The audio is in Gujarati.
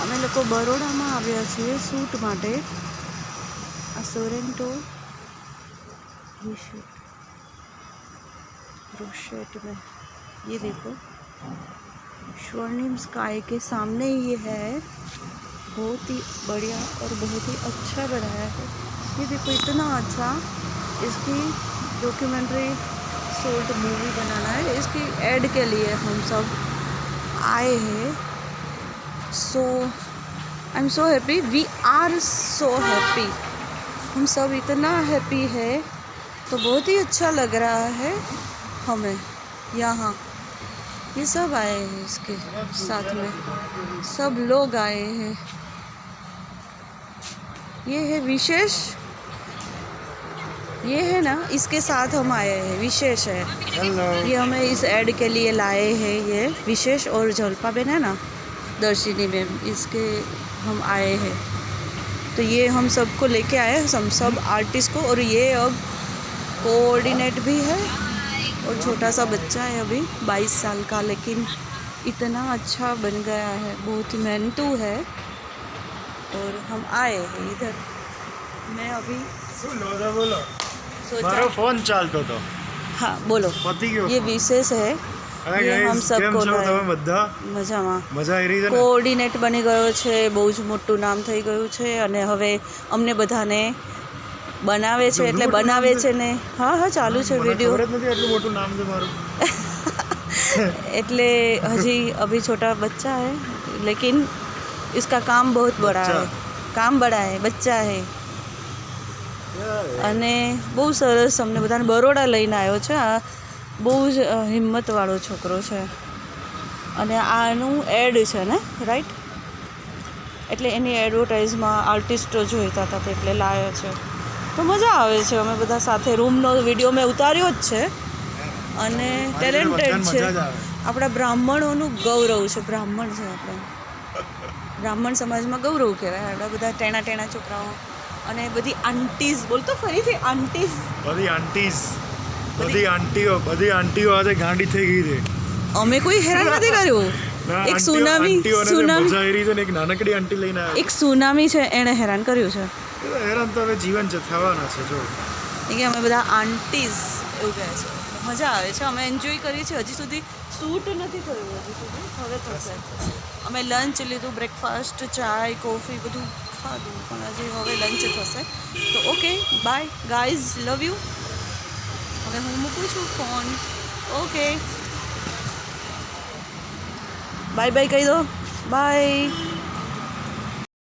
અમે લોકો બરોડામાં આવ્યા છીએ શૂટ માટે. આ સોરેન્ટો रोशेट में ये देखो स्वर्णिम स्काई के सामने ये है. बहुत ही बढ़िया और बहुत ही अच्छा बनाया है. ये देखो इतना अच्छा. इसकी डॉक्यूमेंट्री शॉर्ट मूवी बनाना है. इसकी एड के लिए हम सब आए हैं. So I am so happy. We are so happy. हम सब इतना हैप्पी है तो बहुत ही अच्छा लग रहा है हमें. यहाँ ये सब आए हैं इसके साथ में, सब लोग आए हैं. ये है विशेष, ये है ना, इसके साथ हम आए हैं. विशेष है. हेलो. ये हमें इस ऐड के लिए लाए हैं. ये विशेष और जल्पा बेन है ना, दर्शिनी मैम, इसके हम आए हैं. तो ये हम सबको लेके आए हैं, हम सब आर्टिस्ट को. और ये अब कोऑर्डिनेट भी है और छोटा सा बच्चा है अभी 22 साल का, लेकिन इतना अच्छा बन गया है. बहुत ही मेहनतू है. और हम आए हैं इधर. मैं अभी बोलो मारो फोन चालतो तो. हाँ बोलो. ये विशेष है. ये हम सबको મજામાં મજા આવી રહી છે. કોઓર્ડિનેટ બની ગયો છે. બહુ જ મોટું નામ થઈ ગયું છે અને હવે અમને બધાને બનાવે છે એટલે બનાવે છે ને. હા હા ચાલુ છે વિડીયો. એટલું મોટું નામ છે મારું. એટલે હજી अभी छोटा बच्चा है लेकिन इसका काम बहुत बड़ा है. काम बड़ा है. बच्चा है. અને બહુ સરસ અમને બધાને બરોડા લઈને આવ્યો છે. આ બહુ જ હિંમતવાળો છોકરો છે. અને આનું એડ છે ને, રાઈટ? એટલે એની એડવર્ટાઇઝમાં આર્ટિસ્ટો જોઈતા હતા તો એટલે લાવ્યો છે. તો મજા આવે છે. અમે બધા સાથે રૂમનો વિડીયો મેં ઉતાર્યો જ છે. અને ટેલેન્ટેડ છે. આપણા બ્રાહ્મણોનું ગૌરવ છે. બ્રાહ્મણ છે આપણે. બ્રાહ્મણ સમાજમાં ગૌરવ કહેવાય. આપણા બધા ટેણા ટેણા છોકરાઓ અને બધી આંટીઝ. બોલતો ફરીથી આંટીઝ. બધી આંટીઓ આજે ગાંડી થઈ ગઈ છે. અમે કોઈ હેરાન નથી કર્યું. એક સુનામી એક નાનકડી આંટી લઈને આવ્યો. એક સુનામી છે એણે હેરાન કર્યું છે. હેરાન તો હવે જીવન છે, થવાના છે. જો કે અમે બધા આંટીઝ એવું કહે છે. મજા આવે છે. અમે એન્જોય કરીએ છીએ. હજી સુધી શૂટ નથી થયું. હજી સુધી હવે થશે. અમે લંચ લીધું, બ્રેકફાસ્ટ, ચાય, કોફી બધું ખાધું, પણ હજી હવે લંચ થશે. તો okay bye guys, love you. હવે હું મૂકું છું ફોન. ઓકે બાય બાય કહી દો. બાય.